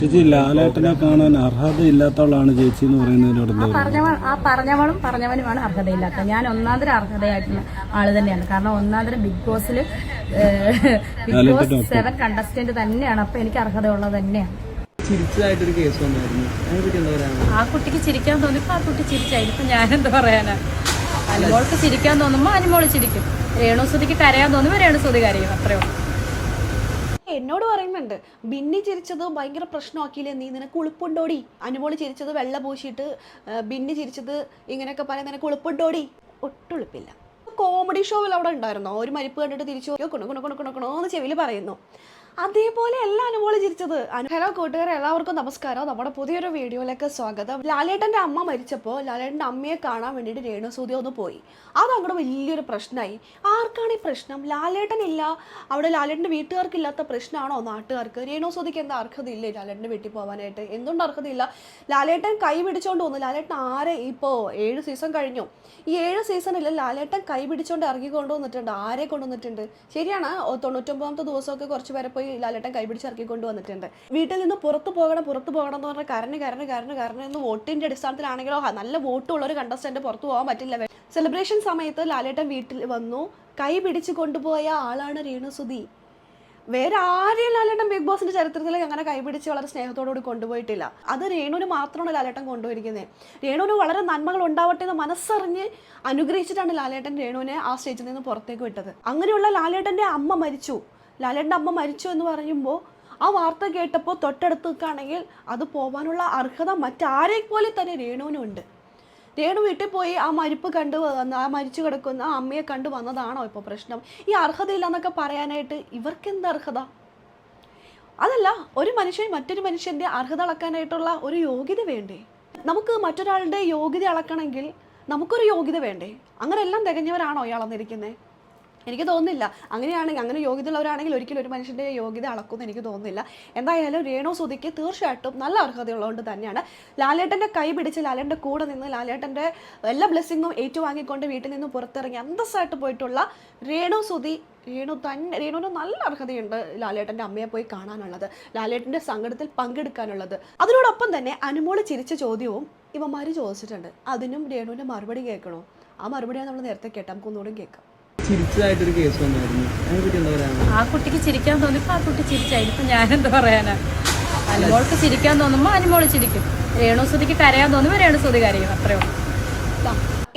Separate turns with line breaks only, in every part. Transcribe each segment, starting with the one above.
ചേച്ചി ലാലേട്ടനെ കാണാൻ അർഹതയില്ലാത്തവളാണ് ചേച്ചി എന്ന് പറയുന്നതിനോട്
പറഞ്ഞവനുമാണ് അർഹതയില്ലാത്ത. ഞാൻ ഒന്നാന്തരം അർഹതയായിട്ടുള്ള ആള് തന്നെയാണ്. കാരണം ഒന്നാന്തരം ബിഗ് ബോസ് 7 കണ്ടസ്റ്റന്റ് തന്നെയാണ്. അപ്പൊ എനിക്ക് അർഹതയുള്ളത് തന്നെയാണ്.
ചിരിച്ചതായിട്ടൊരു കേസ് വന്നായിരുന്നു. അതിനെപ്പറ്റി എന്താ പറയാ? ആ
കുട്ടിക്ക് ചിരിക്കാൻ തോന്നിയപ്പോ ആ കുട്ടി ചിരിച്ചായിരിക്കും. ഞാനെന്താ പറയാനാ? അനുമോൾക്ക് ചിരിക്കാൻ തോന്നുമ്പോ അനുമോള് ചിരിക്കും. രേണുസുതിക്ക് കരയാൻ തോന്നുമ്പോ രേണുസുതി കരയും. അത്രയോ.
എന്നോട് പറയുന്നുണ്ട്, ബിന്നി ചിരിച്ചത് ഭയങ്കര പ്രശ്നമാക്കിയില്ലേ, നീ നിനക്ക് ഉളുപ്പുണ്ടോടി? അനുമോള് ചിരിച്ചത് വെള്ള പൂശിയിട്ട് ബിന്നി ചിരിച്ചത് ഇങ്ങനെയൊക്കെ പറയാൻ നിനക്ക് ഉളുപ്പുണ്ടോടി? ഒട്ടുളുപ്പില്ല. കോമഡി ഷോയിൽ അവിടെ ഉണ്ടായിരുന്നോ? ഒരു മരിപ്പ് കണ്ടിട്ട് തിരിച്ചു കൊണക്കണോന്ന് ചെവിയിൽ പറയുന്നു. അതേപോലെ അല്ല അനുമോള് ചിരിച്ചത്. ഹലോ കൂട്ടുകാരെ, എല്ലാവർക്കും നമസ്കാരം. നമ്മുടെ പുതിയൊരു വീഡിയോയിലേക്ക് സ്വാഗതം. ലാലേട്ടൻ്റെ അമ്മ മരിച്ചപ്പോൾ ലാലേട്ടൻ്റെ അമ്മയെ കാണാൻ വേണ്ടിയിട്ട് രേണുസുതി ഒന്ന് പോയി. അതങ്ങോട്ട് വലിയൊരു പ്രശ്നമായി. ആർക്കാണ് ഈ പ്രശ്നം? ലാലേട്ടനില്ല, അവിടെ ലാലേട്ടൻ്റെ വീട്ടുകാർക്കില്ലാത്ത പ്രശ്നമാണോ നാട്ടുകാർക്ക്? രേണുസുതിക്ക് എന്താ അർഹതയില്ലേ ലാലേട്ടൻ്റെ വീട്ടിൽ പോകാനായിട്ട്? എന്തുകൊണ്ട് അർഹതയില്ല? ലാലേട്ടൻ കൈ പിടിച്ചോണ്ട് വന്നു. ലാലേട്ടൻ ആരെ ഇപ്പോൾ 7 സീസൺ കഴിഞ്ഞു. ഈ 7 സീസണിൽ ലാലേട്ടൻ കൈ പിടിച്ചോണ്ട് ഇറങ്ങി കൊണ്ടുവന്നിട്ടുണ്ട്. ആരെ കൊണ്ടുവന്നിട്ടുണ്ട്? ശരിയാണ്, 99ാമത്തെ ദിവസമൊക്കെ കുറച്ച് പേരെ പോയി ലാലേട്ടൻ കൈപിടിച്ച് ഇറക്കി കൊണ്ടുവന്നിട്ടുണ്ട്. വീട്ടിൽ നിന്ന് പുറത്തു പോകണം എന്ന് പറഞ്ഞാൽ കരഞ്ഞ് എന്ന് വോട്ടിന്റെ അടിസ്ഥാനത്തിലാണെങ്കിലോ നല്ല വോട്ടുള്ള ഒരു കണ്ടസ്റ്റന്റ് പുറത്തു പോകാൻ പറ്റില്ല. സെലിബ്രേഷൻ സമയത്ത് ലാലേട്ടൻ വീട്ടിൽ വന്നു, കൈ പിടിച്ച് കൊണ്ടുപോയ ആളാണ് രേണുസുതി. വേറെ ആരെയും ലാലേട്ടൻ ബിഗ് ബോസിന്റെ ചരിത്രത്തിൽ അങ്ങനെ കൈപിടിച്ച് വളരെ സ്നേഹത്തോടുകൂടി കൊണ്ടുപോയിട്ടില്ല. അത് രേണുവിന് മാത്രമാണ് ലാലേട്ടൻ കൊണ്ടുപോയിരിക്കുന്നത്. രേണുവിന് വളരെ നന്മകൾ ഉണ്ടാവട്ടെ എന്ന് മനസ്സറിഞ്ഞ് അനുഗ്രഹിച്ചിട്ടാണ് ലാലേട്ടൻ രേണുവിനെ ആ സ്റ്റേജിൽ നിന്ന് പുറത്തേക്ക് വിട്ടത്. അങ്ങനെയുള്ള ലാലേട്ടൻ്റെ അമ്മ മരിച്ചു. ലാലേട്ടൻ്റെ അമ്മ മരിച്ചു എന്ന് പറയുമ്പോൾ ആ വാർത്ത കേട്ടപ്പോൾ തൊട്ടടുത്ത് നിൽക്കുകയാണെങ്കിൽ അത് പോകാനുള്ള അർഹത മറ്റാരെപ്പോലെ തന്നെ രേണുവിനുണ്ട്. രേണു വീട്ടിൽ പോയി ആ മരിപ്പ് കണ്ടു വന്ന് ആ മരിച്ചു കിടക്കുന്ന ആ അമ്മയെ കണ്ടു വന്നതാണോ ഇപ്പോൾ പ്രശ്നം? ഈ അർഹതയില്ല എന്നൊക്കെ പറയാനായിട്ട് ഇവർക്ക് എന്താ അർഹത? അതല്ല, ഒരു മനുഷ്യൻ മറ്റൊരു മനുഷ്യൻ്റെ അർഹത അളക്കാനായിട്ടുള്ള ഒരു യോഗ്യത വേണ്ടേ? നമുക്ക് മറ്റൊരാളുടെ യോഗ്യത അളക്കണമെങ്കിൽ നമുക്കൊരു യോഗ്യത വേണ്ടേ? അങ്ങനെ എല്ലാം തികഞ്ഞവരാണോ ഇയാൾ വന്നിരിക്കുന്നത്? എനിക്ക് തോന്നുന്നില്ല. അങ്ങനെയാണെങ്കിൽ, അങ്ങനെ യോഗ്യതയുള്ളവരാണെങ്കിൽ ഒരിക്കലും ഒരു മനുഷ്യൻ്റെ യോഗ്യത അളക്കുമെന്ന് എനിക്ക് തോന്നുന്നില്ല. എന്തായാലും രേണുസുതിക്ക് തീർച്ചയായിട്ടും നല്ല അർഹതയുള്ളതുകൊണ്ട് തന്നെയാണ് ലാലേട്ടൻ്റെ കൈ പിടിച്ച് ലാലേട്ടൻ്റെ കൂടെ നിന്ന് ലാലേട്ടൻ്റെ എല്ലാ ബ്ലെസ്സിങ്ങും ഏറ്റുവാങ്ങിക്കൊണ്ട് വീട്ടിൽ നിന്ന് പുറത്തിറങ്ങി അന്തസ്സായിട്ട് പോയിട്ടുള്ള രേണുവിന് നല്ല അർഹതയുണ്ട് ലാലേട്ടൻ്റെ അമ്മയെ പോയി കാണാനുള്ളത്, ലാലേട്ടൻ്റെ സങ്കടത്തിൽ പങ്കെടുക്കാനുള്ളത്. അതിനോടൊപ്പം തന്നെ അനുമോള് ചിരിച്ച ചോദ്യവും ഇവന്മാർ ചോദിച്ചിട്ടുണ്ട്. അതിനും രേണുവിൻ്റെ മറുപടി കേൾക്കണോ? ആ മറുപടിയാണ് നമ്മൾ നേരത്തെ കേട്ടാൽ നമുക്ക് ഒന്നുകൂടി കേൾക്കാം.
ചിരിച്ചതായിട്ടൊരു കേസ് വന്നായിരുന്നു. അതിനെപ്പറ്റി എന്താ പറയാ?
ആ കുട്ടിക്ക് ചിരിക്കാൻ തോന്നിയപ്പോ ആ കുട്ടി ചിരിച്ചായിരിക്കും. ഞാനെന്താ പറയാനാ? അനുമോൾക്ക് ചിരിക്കാൻ തോന്നുമ്പോ അനുമോള് ചിരിക്കും. രേണുസുതിക്ക് കരയാൻ തോന്നുമ്പോ രേണുസുതി കരയും. അത്രയോ.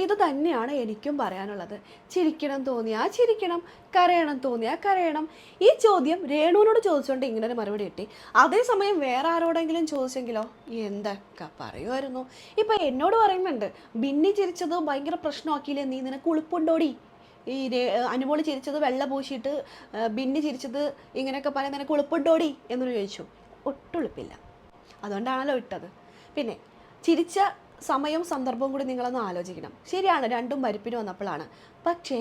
ഇത് തന്നെയാണ് എനിക്കും പറയാനുള്ളത്. ചിരിക്കണം തോന്നിയാ ചിരിക്കണം, കരയണം തോന്നിയാ കരയണം. ഈ ചോദ്യം രേണുവിനോട് ചോദിച്ചുകൊണ്ട് ഇങ്ങനെ ഒരു മറുപടി കിട്ടി. അതേസമയം വേറെ ആരോടെങ്കിലും ചോദിച്ചെങ്കിലോ എന്തൊക്കെ പറയുമായിരുന്നു. ഇപ്പം എന്നോട് പറയുന്നുണ്ട്, ബിന്നി ചിരിച്ചത് ഭയങ്കര പ്രശ്നമാക്കിയില്ലേ, നീ നിനക്ക് ഉളുപ്പുണ്ടോടി? ഈ അനുമോള് ചിരിച്ചത് വെള്ള പൂശിയിട്ട് ബിന്നി ചിരിച്ചത് ഇങ്ങനെയൊക്കെ പറയാൻ നിനക്ക് ഉളുപ്പുണ്ടോടി എന്ന് ചോദിച്ചു. ഒട്ടുളുപ്പില്ല. അതുകൊണ്ടാണല്ലോ ഇട്ടത്. പിന്നെ ചിരിച്ച സമയവും സന്ദർഭവും കൂടി നിങ്ങളൊന്ന് ആലോചിക്കണം. ശരിയാണ്, രണ്ടും മരിപ്പിന് വന്നപ്പോഴാണ്. പക്ഷേ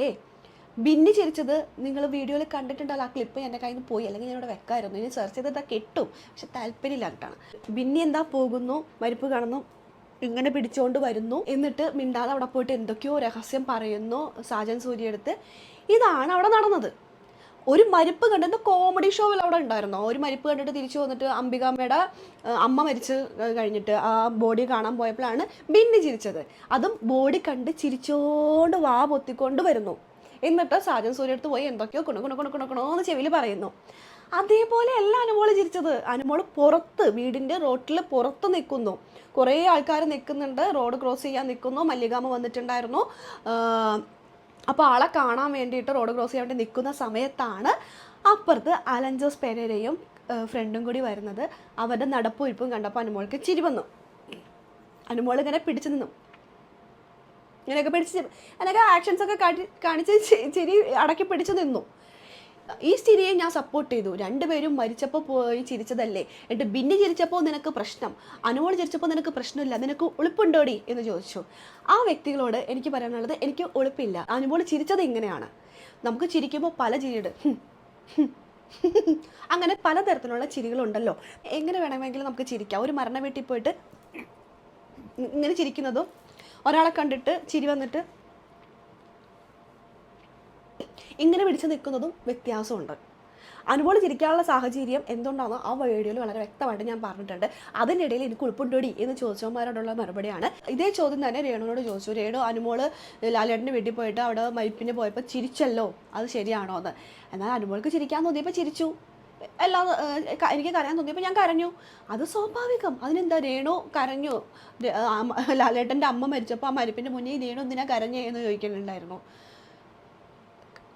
ബിന്നി ചിരിച്ചത് നിങ്ങൾ വീഡിയോയിൽ കണ്ടിട്ടുണ്ടല്ലോ. ആ ക്ലിപ്പ് എൻ്റെ കയ്യിൽ നിന്ന് പോയി, അല്ലെങ്കിൽ ഞാൻ ഇവിടെ വെക്കാമായിരുന്നു. ഇനി സെർച്ച് ചെയ്തിട്ട് കിട്ടും, പക്ഷെ താല്പര്യമില്ലാണ്ടാണ്. ബിന്നി എന്താ പോകുന്നു, മരിപ്പ് കാണുന്നു, ഇങ്ങനെ പിടിച്ചുകൊണ്ട് വരുന്നു, എന്നിട്ട് മിണ്ടാതെ അവിടെ പോയിട്ട് എന്തൊക്കെയോ രഹസ്യം പറയുന്നു സാജൻ സൂര്യ എടുത്ത്. ഇതാണ് അവിടെ നടന്നത്. ഒരു മരിപ്പ് കണ്ടിട്ട് കോമഡി ഷോയിൽ അവിടെ ഉണ്ടായിരുന്നോ? ഒരു മരിപ്പ് കണ്ടിട്ട് തിരിച്ചു വന്നിട്ട് അംബികാമ്മയുടെ അമ്മ മരിച്ച് കഴിഞ്ഞിട്ട് ആ ബോഡി കാണാൻ പോയപ്പോഴാണ് ബിന്നി ചിരിച്ചത്. അതും ബോഡി കണ്ട് ചിരിച്ചോണ്ട് വാ പൊത്തിക്കൊണ്ട് വരുന്നു. എന്നിട്ട് സാജൻ സൂര്യ എടുത്ത് പോയി എന്തൊക്കെയോ കുണുകുണോന്ന് ചെവിയിൽ പറയുന്നു. അതേപോലെ അല്ല അനുമോള് ചിരിച്ചത്. അനുമോള് പുറത്ത്, വീടിൻ്റെ റോട്ടിൽ പുറത്ത് നിൽക്കുന്നു. കുറേ ആൾക്കാർ നിൽക്കുന്നുണ്ട്, റോഡ് ക്രോസ് ചെയ്യാൻ നിൽക്കുന്നു. മല്ലികാമ്മ വന്നിട്ടുണ്ടായിരുന്നു. അപ്പോൾ ആളെ കാണാൻ വേണ്ടിയിട്ട് റോഡ് ക്രോസ് ചെയ്യാൻ വേണ്ടി നിൽക്കുന്ന സമയത്താണ് അപ്പുറത്ത് അലൻ ജോസ് പെരേരയും ഫ്രണ്ടും കൂടി വരുന്നത്. അവരുടെ നടപ്പുരിപ്പും കണ്ടപ്പോൾ അനുമോൾക്ക് ചിരി വന്നു. അനുമോൾ ഇങ്ങനെ പിടിച്ചു നിന്നു, ഇങ്ങനെയൊക്കെ ആക്ഷൻസൊക്കെ കാണിച്ച് ചിരി അടക്കി പിടിച്ചു നിന്നു. ഈ ചിരിയെ ഞാൻ സപ്പോർട്ട് ചെയ്തു. രണ്ടുപേരും മരിച്ചപ്പോൾ പോയി ചിരിച്ചതല്ലേ. എന്നിട്ട് ബിന്നി ചിരിച്ചപ്പോൾ നിനക്ക് പ്രശ്നം, അനുമോൾ ചിരിച്ചപ്പോൾ നിനക്ക് പ്രശ്നമില്ല, നിനക്ക് ഉളുപ്പുണ്ടോടി എന്ന് ചോദിച്ചു. ആ വ്യക്തികളോട് എനിക്ക് പറയാനുള്ളത്, എനിക്ക് ഉളുപ്പില്ല. അനുമോൾ ചിരിച്ചത് ഇങ്ങനെയാണ്. നമുക്ക് ചിരിക്കുമ്പോൾ പല ചിരിയുണ്ട്, അങ്ങനെ പലതരത്തിലുള്ള ചിരികളുണ്ടല്ലോ. എങ്ങനെ വേണമെങ്കിലും നമുക്ക് ചിരിക്കാം. ഒരു മരണ വീട്ടിൽ പോയിട്ട് ഇങ്ങനെ ചിരിക്കുന്നതും ഒരാളെ കണ്ടിട്ട് ചിരി വന്നിട്ട് ഇങ്ങനെ പിടിച്ച് നിൽക്കുന്നതും വ്യത്യാസമുണ്ട്. അനുമോൾ ചിരിക്കാനുള്ള സാഹചര്യം എന്തുകൊണ്ടാണെന്ന് ആ വീഡിയോയിൽ വളരെ വ്യക്തമായിട്ട് ഞാൻ പറഞ്ഞിട്ടുണ്ട്. അതിനിടയിൽ എനിക്ക് ഉൾപ്പുണ്ടോടി എന്ന് ചോദിച്ചവന്മാരോടുള്ള മറുപടിയാണ്. ഇതേ ചോദ്യം തന്നെ രേണുവിനോട് ചോദിച്ചു. രേണു അനുമോൾ ലാലേട്ടൻ്റെ വീട്ടിൽ പോയിട്ട് അവിടെ മരിപ്പിന് പോയപ്പോൾ ചിരിച്ചല്ലോ, അത് ശരിയാണോ എന്ന്. എന്നാൽ അനുമോൾക്ക് ചിരിക്കാൻ തോന്നിയപ്പോൾ ചിരിച്ചു, എല്ലാം എനിക്ക് കരയാൻ തോന്നിയപ്പോൾ ഞാൻ കരഞ്ഞു. അത് സ്വാഭാവികം. അതിനെന്താ, രേണു കരഞ്ഞു. ലാലേട്ടൻ്റെ അമ്മ മരിച്ചപ്പോൾ ആ മരിപ്പിൻ്റെ മുന്നേ രേണു എന്തിനാ കരഞ്ഞേ എന്ന് ചോദിക്കുന്നുണ്ടായിരുന്നു.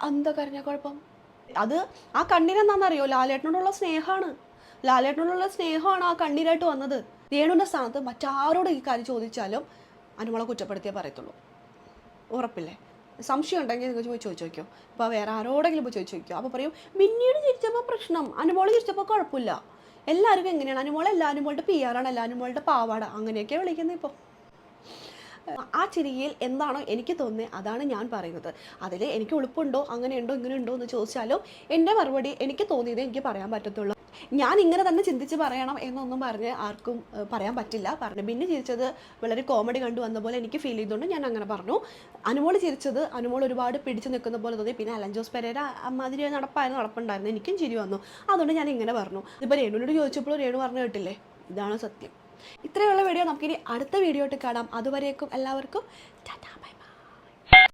എന്താ കരഞ്ഞ കുഴപ്പം? അത് ആ കണ്ണീരെന്താണെന്നറിയോ? ലാലേട്ടനോടുള്ള സ്നേഹമാണ്. ലാലേട്ടനോടുള്ള സ്നേഹമാണ് ആ കണ്ണീരായിട്ട് വന്നത്. രേണുവിൻ്റെ സ്ഥാനത്ത് മറ്റാരോട് ഈ കാര്യം ചോദിച്ചാലും അനുമോളെ കുറ്റപ്പെടുത്തിയേ പറയത്തുള്ളൂ. ഉറപ്പില്ലേ? സംശയം ഉണ്ടെങ്കിൽ നിങ്ങൾക്ക് പോയി ചോദിച്ചു നോക്കിയോ. ഇപ്പോൾ വേറെ ആരോടെങ്കിലും പോയി ചോദിച്ചു നോക്കിയോ. അപ്പോൾ പറയും പിന്നീട് ചിരിച്ചപ്പോൾ പ്രശ്നം, അനുമോൾ ചിരിച്ചപ്പോൾ കുഴപ്പമില്ല. എല്ലാവർക്കും എങ്ങനെയാണ്? അനുമോളല്ല, അനുമോളുടെ PR ആണ്, അല്ല അനുമോളുടെ പാവാട, അങ്ങനെയൊക്കെയാണ് വിളിക്കുന്നത്. ഇപ്പോൾ ആ ചിരിയിൽ എന്താണോ എനിക്ക് തോന്നുന്നത് അതാണ് ഞാൻ പറയുന്നത്. അതിൽ എനിക്ക് ഉളുപ്പുണ്ടോ, അങ്ങനെയുണ്ടോ ഇങ്ങനെയുണ്ടോ എന്ന് ചോദിച്ചാലും എൻ്റെ മറുപടി എനിക്ക് തോന്നിയതേ എനിക്ക് പറയാൻ പറ്റത്തുള്ളൂ. ഞാൻ ഇങ്ങനെ തന്നെ ചിന്തിച്ച് പറയണം എന്നൊന്നും പറഞ്ഞ് ആർക്കും പറയാൻ പറ്റില്ല. പറഞ്ഞു ബിന്നി ചിരിച്ചത് വളരെ കോമഡി കണ്ടു വന്ന പോലെ എനിക്ക് ഫീൽ ചെയ്തുകൊണ്ട് ഞാൻ അങ്ങനെ പറഞ്ഞു. അനുമോൾ ചിരിച്ചത് അനുമോൾ ഒരുപാട് പിടിച്ചു നിൽക്കുന്ന പോലെ തോന്നി. പിന്നെ അലൻ ജോസ് പെരേര അമ്മാതിരി നടപ്പുണ്ടായിരുന്നു, എനിക്കും ചിരി വന്നു. അതുകൊണ്ട് ഞാൻ ഇങ്ങനെ പറഞ്ഞു. ഇപ്പോൾ രേണുവിനോട് ചോദിച്ചപ്പോൾ രേണു പറഞ്ഞു കേട്ടില്ലേ, ഇതാണ് സത്യം. ഇത്രയുള്ള വീഡിയോ നമുക്കിനി അടുത്ത വീഡിയോ ആയിട്ട് കാണാം. അതുവരേക്കും എല്ലാവർക്കും ടാറ്റാ ബൈ.